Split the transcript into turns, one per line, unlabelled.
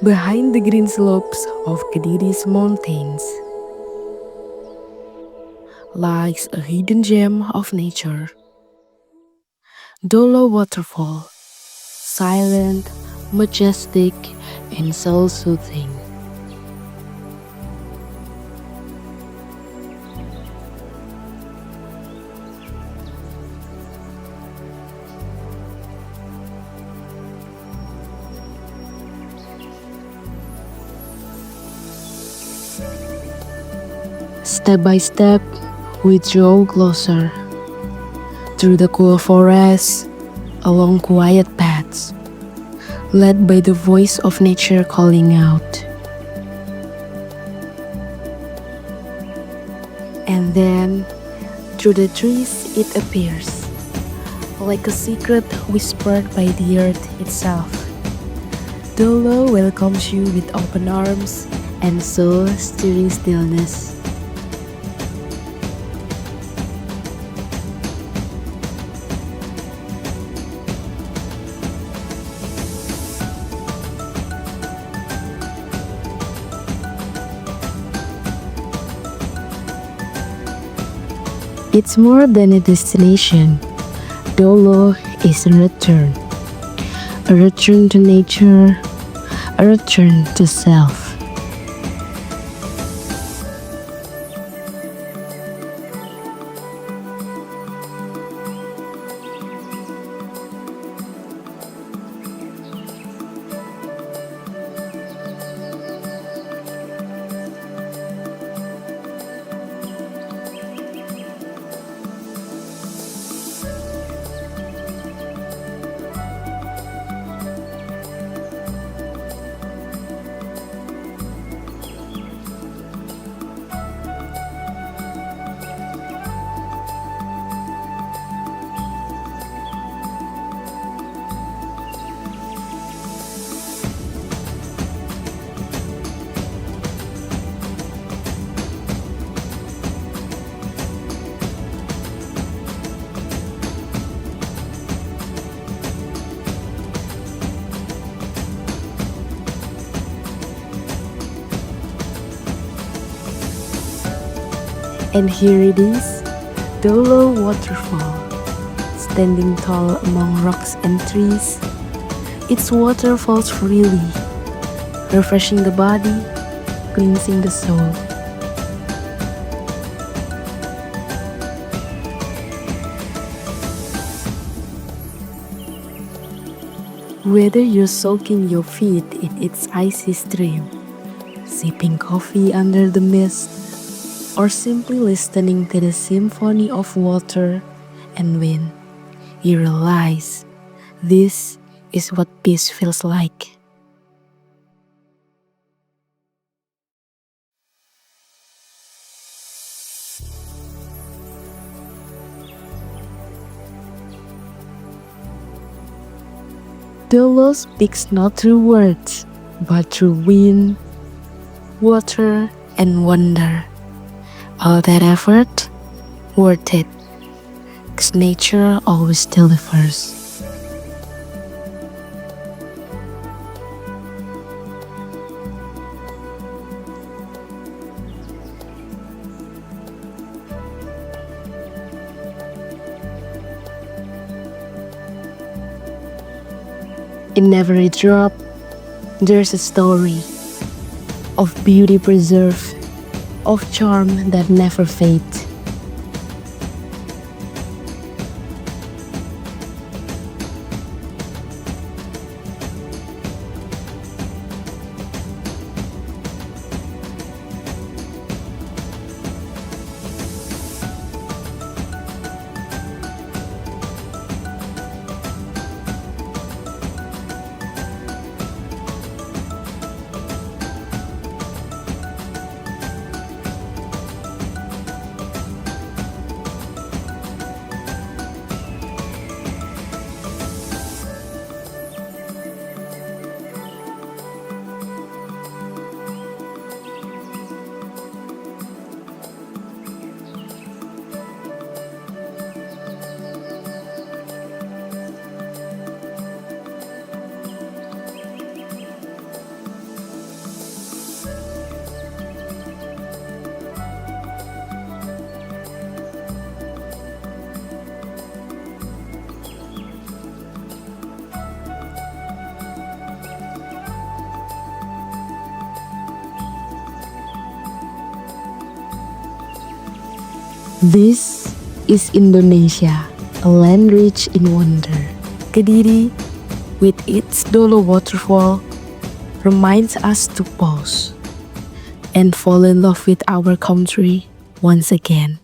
Behind the green slopes of Kediri's mountains lies a hidden gem of nature. Dolo Waterfall, silent, majestic, and soul-soothing. Step by step, we draw closer through the cool forest, along quiet paths, led by the voice of nature calling out. And then, through the trees it appears, like a secret whispered by the earth itself. Dolo welcomes you with open arms and soul-stirring stillness. It's more than a destination. Dolo is a return to nature, a return to self. And here it is, Dolo Waterfall, standing tall among rocks and trees. Its water falls freely, refreshing the body, cleansing the soul. Whether you're soaking your feet in its icy stream, sipping coffee under the mist, or simply listening to the symphony of water and wind, you realize this is what peace feels like. Dolo speaks not through words, but through wind, water, and wonder. All that effort, worth it, 'cause nature always delivers. In every drop, there's a story of beauty preserved, of charm that never fades. This is Indonesia, a land rich in wonder. Kediri, with its Dolo Waterfall, reminds us to pause and fall in love with our country once again.